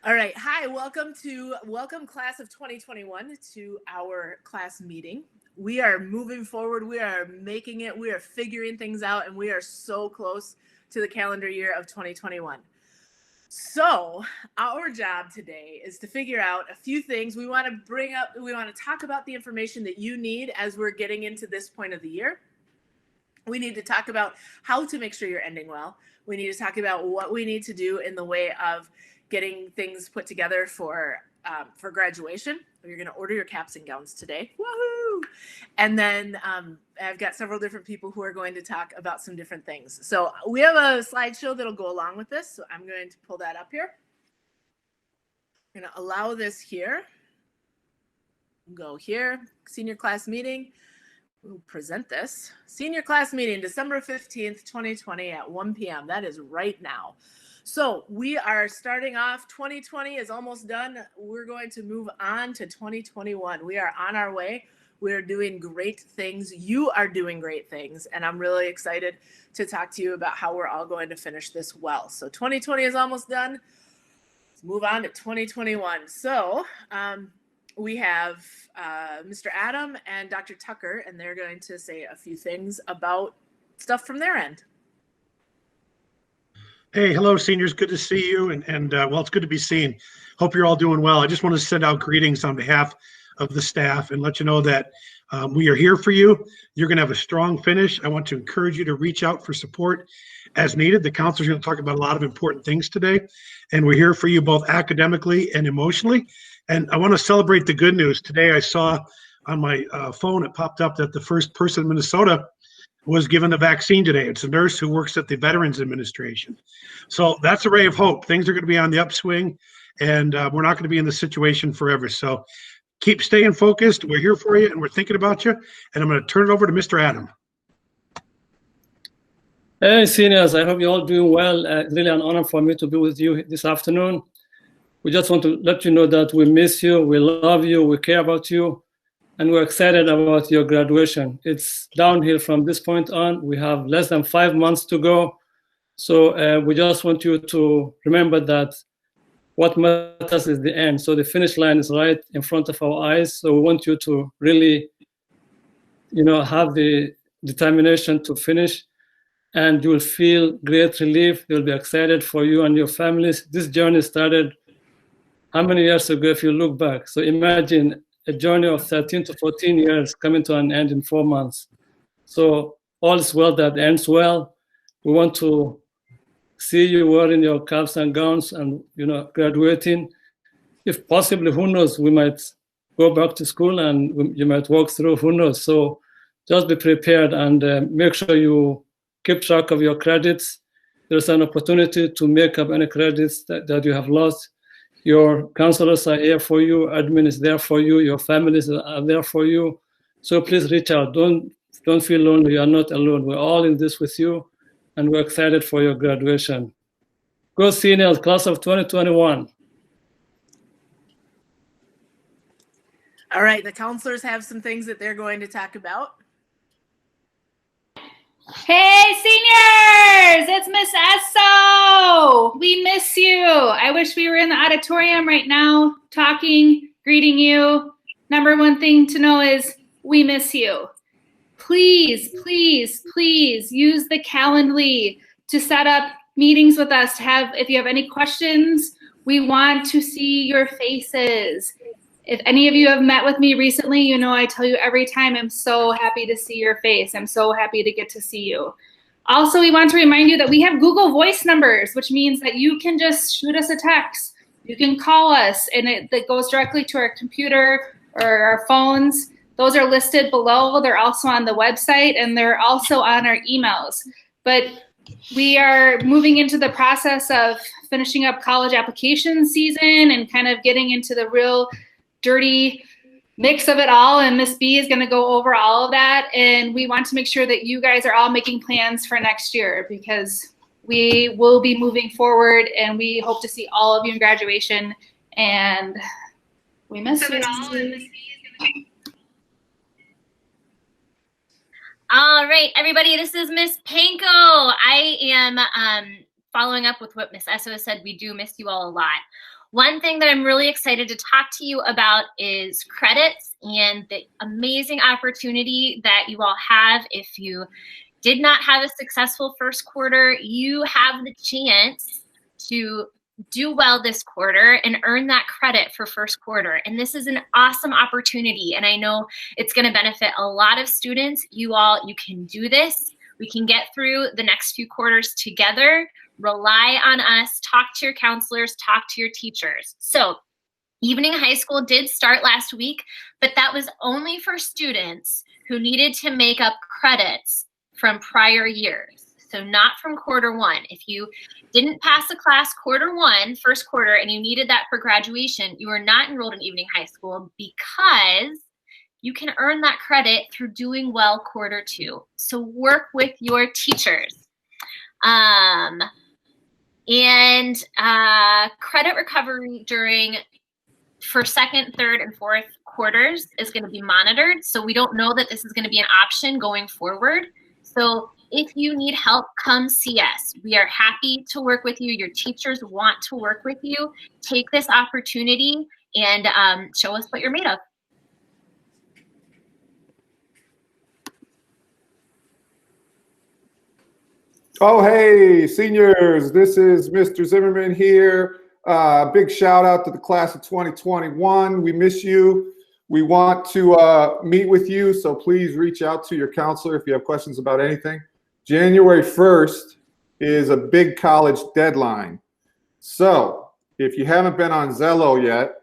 All right. Hi, welcome class of 2021 to our class meeting. We are moving forward. We are making it. We are figuring things out, and we are so close to the calendar year of 2021. So, our job today is to figure out a few things. We want to talk about the information that you need as we're getting into this point of the year. We need to talk about how to make sure you're ending well. We need to talk about what we need to do in the way of getting things put together for graduation. You're going to order your caps and gowns today. Woohoo! And then I've got several different people who are going to talk about some different things. So we have a slideshow that'll go along with this. So I'm going to pull that up here. I'm going to allow this here. Go here, senior class meeting. We'll present this. Senior class meeting, December 15th, 2020 at 1 p.m. That is right now. So we are starting off. 2020 is almost done. We're going to move on to 2021. We are on our way. We're doing great things. You are doing great things. And I'm really excited to talk to you about how we're all going to finish this well. So 2020 is almost done. Let's move on to 2021. So we have Mr. Adam and Dr. Tucker, and they're going to say a few things about stuff from their end. Hey, hello, seniors. Good to see you. And well, it's good to be seen. Hope you're all doing well. I just want to send out greetings on behalf of the staff and let you know that we are here for you. You're going to have a strong finish. I want to encourage you to reach out for support as needed. The counselor's going to talk about a lot of important things today, and we're here for you both academically and emotionally. And I want to celebrate the good news. Today I saw on my phone, it popped up that the first person in Minnesota was given the vaccine today. It's a nurse who works at the Veterans Administration. So that's a ray of hope. Things are going to be on the upswing, and we're not going to be in this situation forever. So keep staying focused. We're here for you, and we're thinking about you. And I'm going to turn it over to Mr. Adam. Hey, seniors. I hope you're all doing well. Really an honor for me to be with you this afternoon. We just want to let you know that we miss you, we love you, we care about you, and we're excited about your graduation. It's downhill from this point on. We have less than 5 months to go. So we just want you to remember that what matters is the end. So the finish line is right in front of our eyes. So we want you to really, have the determination to finish, and you will feel great relief. You'll be excited for you and your families. This journey started how many years ago if you look back? So imagine a journey of 13 to 14 years coming to an end in 4 months. So all is well that ends well. We want to see you wearing your caps and gowns and graduating. If possibly, who knows, we might go back to school and you might walk through, who knows. So just be prepared and make sure you keep track of your credits. There's an opportunity to make up any credits that you have lost. Your counselors are here for you, admin is there for you, your families are there for you. So please reach out. Don't feel lonely. You are not alone. We're all in this with you, and we're excited for your graduation. Go seniors, class of 2021. All right, the counselors have some things that they're going to talk about. Hey, seniors! It's Miss Esso! We miss you. I wish we were in the auditorium right now, talking, greeting you. Number one thing to know is we miss you. Please, please, please use the Calendly to set up meetings with us. If you have any questions, we want to see your faces. If any of you have met with me recently, I tell you every time, I'm so happy to see your face. I'm so happy to get to see you. Also, we want to remind you that we have Google Voice numbers, which means that you can just shoot us a text. You can call us, and it goes directly to our computer or our phones. Those are listed below. They're also on the website, and they're also on our emails. But we are moving into the process of finishing up college application season and kind of getting into the real dirty mix of it all, and Miss B is going to go over all of that, and we want to make sure that you guys are all making plans for next year, because we will be moving forward, and we hope to see all of you in graduation, and we miss you. All right, everybody, this is Miss Panko. I am following up with what Miss Esso said. We do miss you all a lot. One thing that I'm really excited to talk to you about is credits and the amazing opportunity that you all have. If you did not have a successful first quarter, you have the chance to do well this quarter and earn that credit for first quarter. And this is an awesome opportunity. And I know it's going to benefit a lot of students. You can do this. We can get through the next few quarters together. Rely on us. Talk to your counselors. Talk to your teachers. So evening high school did start last week, but that was only for students who needed to make up credits from prior years. So not from quarter one. If you didn't pass a class quarter one, first quarter, and you needed that for graduation, you are not enrolled in evening high school because you can earn that credit through doing well quarter two. So work with your teachers. Credit recovery for second, third, and fourth quarters is going to be monitored. So we don't know that this is going to be an option going forward. So if you need help, come see us. We are happy to work with you. Your teachers want to work with you. Take this opportunity and show us what you're made of. Oh, hey, seniors, this is Mr. Zimmerman here. Big shout out to the class of 2021. We miss you. We want to meet with you, so please reach out to your counselor if you have questions about anything. January 1st is a big college deadline. So if you haven't been on Zello yet,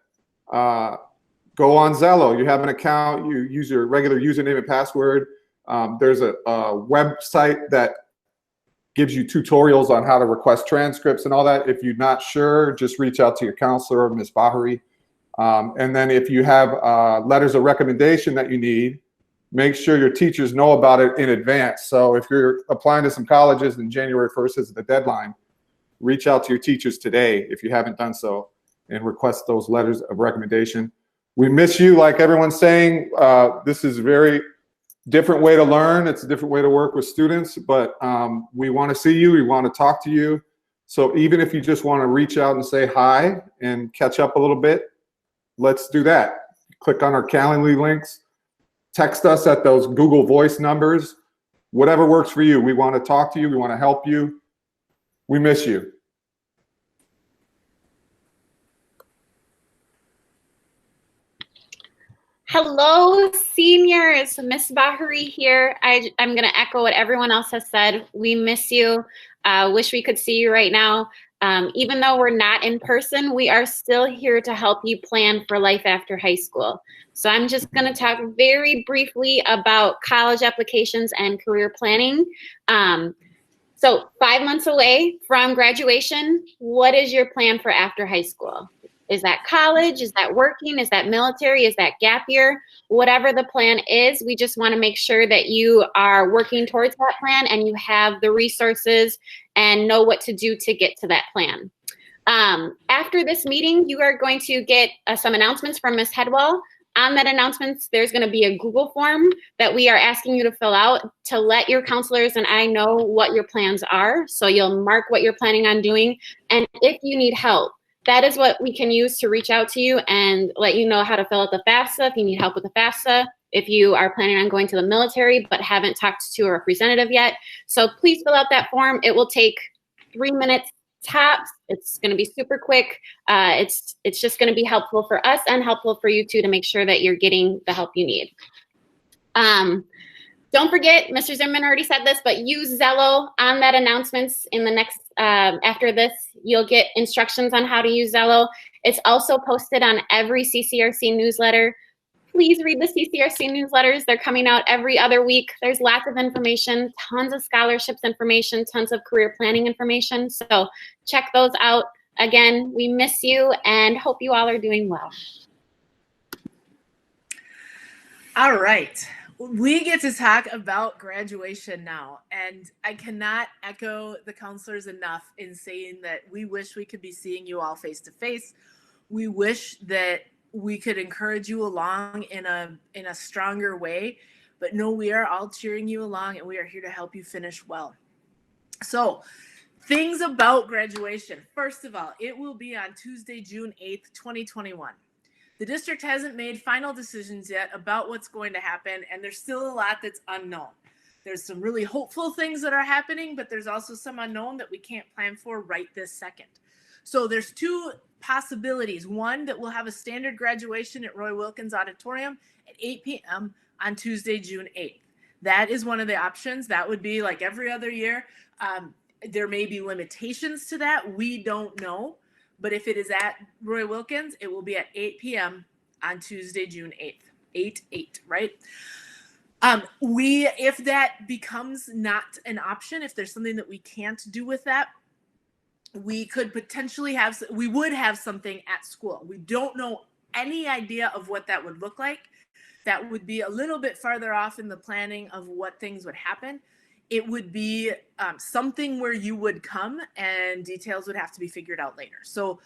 go on Zello. You have an account, you use your regular username and password. There's a website that gives you tutorials on how to request transcripts and all that. If you're not sure, just reach out to your counselor, Ms. Bahari. And then if you have letters of recommendation that you need, make sure your teachers know about it in advance. So if you're applying to some colleges and January 1st is the deadline, reach out to your teachers today if you haven't done so and request those letters of recommendation. We miss you, like everyone's saying. This is a very different way to learn. It's a different way to work with students, but we want to see you. We want to talk to you. So even if you just want to reach out and say hi and catch up a little bit, let's do that. Click on our Calendly links. Text us at those Google Voice numbers. Whatever works for you. We want to talk to you. We want to help you. We miss you. Hello, seniors. Miss Bahari here. I'm going to echo what everyone else has said. We miss you. Wish we could see you right now. Even though we're not in person, we are still here to help you plan for life after high school. So I'm just going to talk very briefly about college applications and career planning. So 5 months away from graduation, what is your plan for after high school? Is that college? Is that working? Is that military? Is that gap year? Whatever the plan is, we just want to make sure that you are working towards that plan and you have the resources and know what to do to get to that plan. After this meeting, you are going to get some announcements from Ms. Headwell. On that announcements, there's going to be a Google form that we are asking you to fill out to let your counselors and I know what your plans are. So you'll mark what you're planning on doing. And if you need help, that is what we can use to reach out to you and let you know how to fill out the FAFSA if you need help with the FAFSA, if you are planning on going to the military but haven't talked to a representative yet. So please fill out that form. It will take 3 minutes tops. It's going to be super quick. It's just going to be helpful for us and helpful for you too to make sure that you're getting the help you need. Don't forget, Mr. Zimmerman already said this, but use Zello on that announcements in the next, after this, you'll get instructions on how to use Zello. It's also posted on every CCRC newsletter. Please read the CCRC newsletters. They're coming out every other week. There's lots of information, tons of scholarships information, tons of career planning information. So check those out. Again, we miss you and hope you all are doing well. All right. We get to talk about graduation now, and I cannot echo the counselors enough in saying that we wish we could be seeing you all face to face. We wish that we could encourage you along in a stronger way, but no, we are all cheering you along and we are here to help you finish well. So Things about graduation. First of all, it will be on Tuesday, June 8th, 2021. The district hasn't made final decisions yet about what's going to happen, and there's still a lot that's unknown. There's some really hopeful things that are happening, but there's also some unknown that we can't plan for right this second. So there's two possibilities. One, that we'll have a standard graduation at Roy Wilkins Auditorium at 8 p.m. on Tuesday, June 8th. That is one of the options. That would be like every other year. There may be limitations to that. We don't know. But if it is at Roy Wilkins, it will be at 8 p.m. on Tuesday, June 8th. 8/8, right? If that becomes not an option, if there's something that we can't do with that, we could potentially we would have something at school. We don't know any idea of what that would look like. That would be a little bit farther off in the planning of what things would happen. It would be something where you would come and details would have to be figured out later. So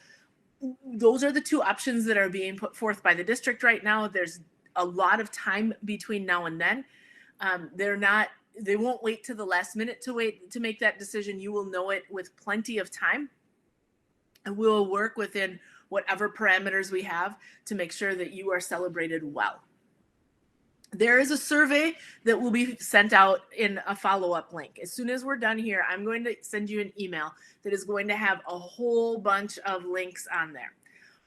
those are the two options that are being put forth by the district right now. There's a lot of time between now and then. They won't wait to the last minute to make that decision. You will know it with plenty of time, and we'll work within whatever parameters we have to make sure that you are celebrated well. There is a survey that will be sent out in a follow-up link. As soon as we're done here, I'm going to send you an email that is going to have a whole bunch of links on there.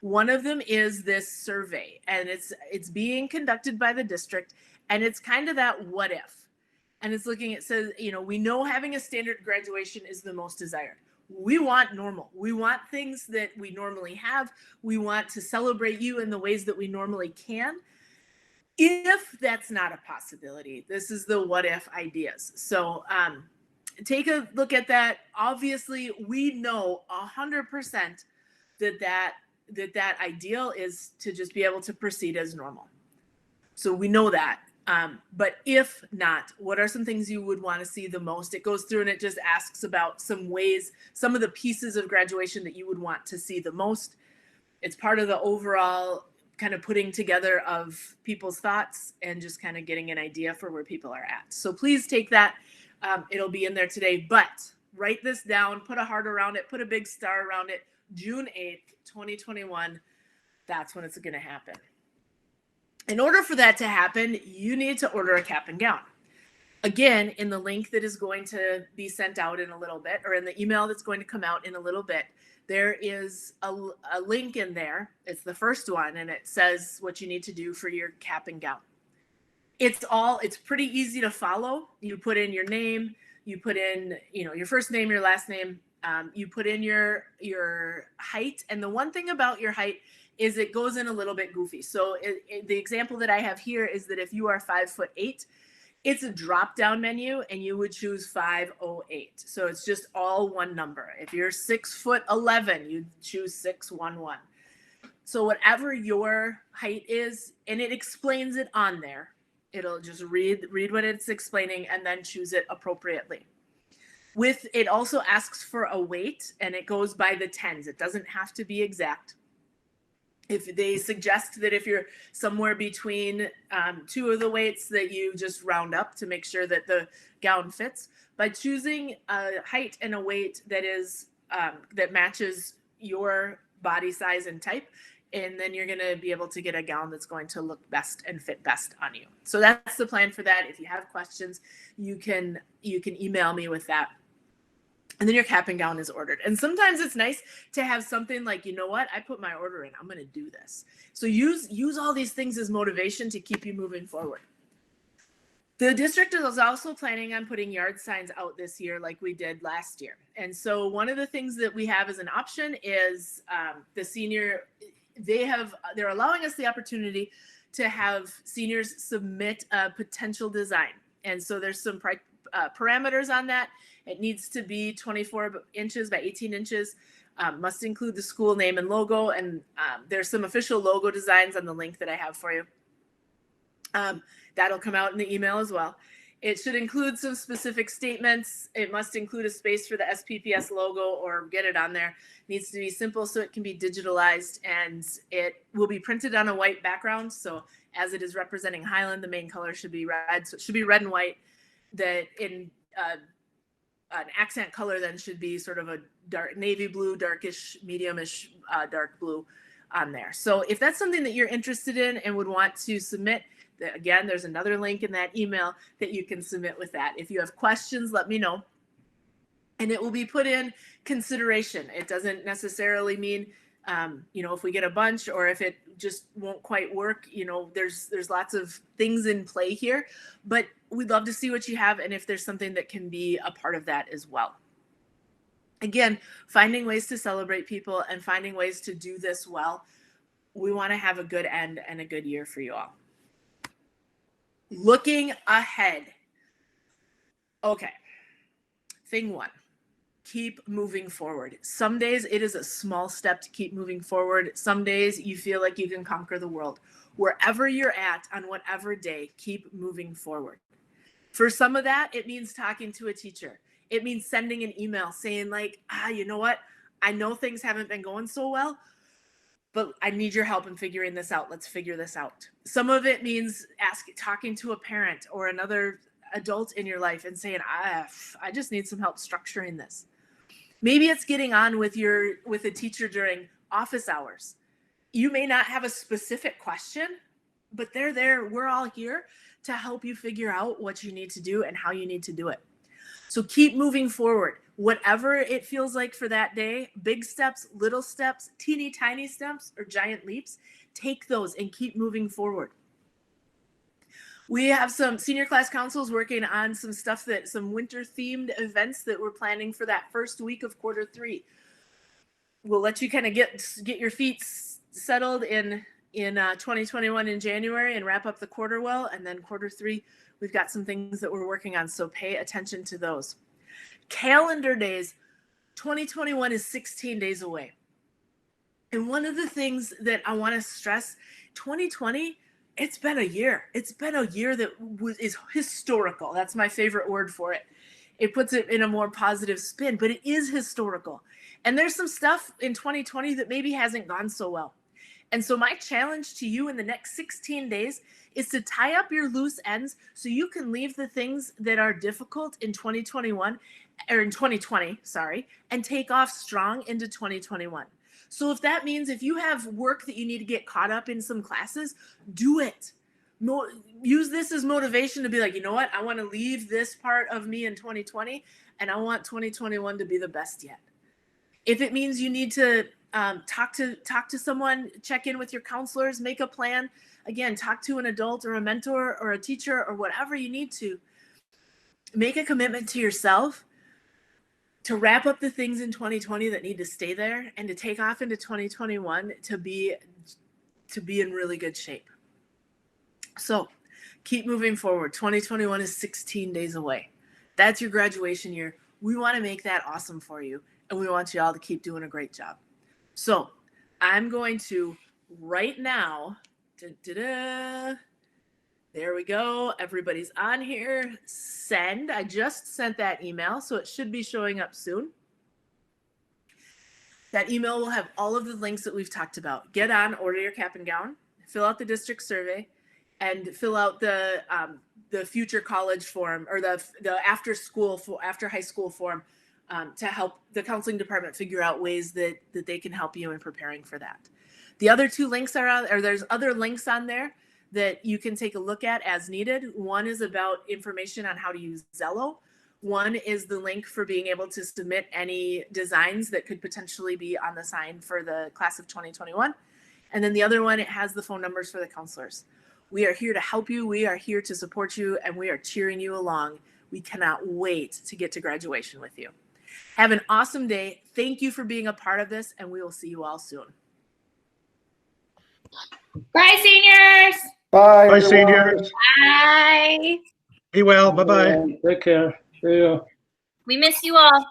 One of them is this survey, and it's being conducted by the district, and it's kind of that what if. And it's it says, we know having a standard graduation is the most desired. We want normal. We want things that we normally have. We want to celebrate you in the ways that we normally can. If that's not a possibility, this is the what if ideas. So take a look at that. Obviously, we know 100% that ideal is to just be able to proceed as normal. So we know that. But if not, what are some things you would want to see the most? It goes through and it just asks about some of the pieces of graduation that you would want to see the most. It's part of the overall kind of putting together of people's thoughts and just kind of getting an idea for where people are at. So please take that. It'll be in there today, but write this down, put a heart around it, put a big star around it. June 8th, 2021. That's when it's going to happen. In order for that to happen, you need to order a cap and gown. Again, in the link that is going to be sent out in a little bit, or in the email that's going to come out in a little bit, there is a link in there. It's the first one, and it says what you need to do for your cap and gown. It's pretty easy to follow. You put in your name, you put in, your first name, your last name, you put in your height. And the one thing about your height is it goes in a little bit goofy. So the example that I have here is that if you are 5'8", it's a drop down menu and you would choose 5'08". So it's just all one number. If you're 6'11", you choose 6'11". So whatever your height is, and it explains it on there, it'll just read what it's explaining and then choose it appropriately. It also asks for a weight, and it goes by the tens. It doesn't have to be exact. If they suggest that if you're somewhere between two of the weights, that you just round up to make sure that the gown fits. By choosing a height and a weight that matches your body size and type, and then you're going to be able to get a gown that's going to look best and fit best on you. So that's the plan for that. If you have questions, you can email me with that. And then your cap and gown is ordered. And sometimes it's nice to have something like, I put my order in, I'm going to do this. So use all these things as motivation to keep you moving forward. The district is also planning on putting yard signs out this year like we did last year. And so one of the things that we have as an option is they're allowing us the opportunity to have seniors submit a potential design. And so there's some parameters on that. It needs to be 24 inches by 18 inches, must include the school name and logo. And there's some official logo designs on the link that I have for you. That'll come out in the email as well. It should include some specific statements. It must include a space for the SPPS logo or get it on there. It needs to be simple so it can be digitalized, and it will be printed on a white background. So as it is representing Highland, the main color should be red. So it should be red and white. That in an accent color then should be sort of a dark navy blue, darkish, mediumish, dark blue on there. So if that's something that you're interested in and would want to submit, again, there's another link in that email that you can submit with that. If you have questions, let me know. And it will be put in consideration. It doesn't necessarily mean, if we get a bunch or if it just won't quite work, there's lots of things in play here, but we'd love to see what you have and if there's something that can be a part of that as well. Again, finding ways to celebrate people and finding ways to do this well. We want to have a good end and a good year for you all. Looking ahead. Okay. Thing one. Keep moving forward. Some days it is a small step to keep moving forward. Some days you feel like you can conquer the world. Wherever you're at on whatever day, keep moving forward. For some of that, it means talking to a teacher. It means sending an email saying like, you know what? I know things haven't been going so well, but I need your help in figuring this out. Let's figure this out. Some of it means talking to a parent or another adult in your life and saying, I just need some help structuring this. Maybe it's getting on with a teacher during office hours. You may not have a specific question, but they're there. We're all here to help you figure out what you need to do and how you need to do it. So keep moving forward. Whatever it feels like for that day, big steps, little steps, teeny tiny steps, or giant leaps, take those and keep moving forward. We have some senior class councils working on some winter themed events that we're planning for that first week of Q3. We'll let you kind of get your feet settled in 2021 in January and wrap up the quarter well. And then Q3, we've got some things that we're working on. So pay attention to those. Calendar days, 2021 is 16 days away. And one of the things that I want to stress, 2020, it's been a year. It's been a year that is historical. That's my favorite word for it. It puts it in a more positive spin, but it is historical. And there's some stuff in 2020 that maybe hasn't gone so well. And so my challenge to you in the next 16 days is to tie up your loose ends so you can leave the things that are difficult in 2021 or in 2020, and take off strong into 2021. So if that means if you have work that you need to get caught up in some classes, do it. Use this as motivation to be like, you know what? I want to leave this part of me in 2020 and I want 2021 to be the best yet. If it means you need to talk to someone, check in with your counselors, make a plan. Again, talk to an adult or a mentor or a teacher or whatever you need to. Make a commitment to yourself to wrap up the things in 2020 that need to stay there and to take off into 2021 to be in really good shape. So keep moving forward. 2021 is 16 days away. That's your graduation year. We want to make that awesome for you. And we want you all to keep doing a great job. So I'm going to right now, there we go. Everybody's on here. Send. I just sent that email, so it should be showing up soon. That email will have all of the links that we've talked about. Get on, order your cap and gown, fill out the district survey, and fill out the future college form or the after high school form to help the counseling department figure out ways that they can help you in preparing for that. The other two links are on, or there's other links on there that you can take a look at as needed. One is about information on how to use Zello. One is the link for being able to submit any designs that could potentially be on the sign for the class of 2021. And then the other one, it has the phone numbers for the counselors. We are here to help you. We are here to support you, and we are cheering you along. We cannot wait to get to graduation with you. Have an awesome day. Thank you for being a part of this, and we will see you all soon. Bye, seniors. Bye, Bye, everyone. seniors. Bye. Be well. Bye-bye. Take care. See you. We miss you all.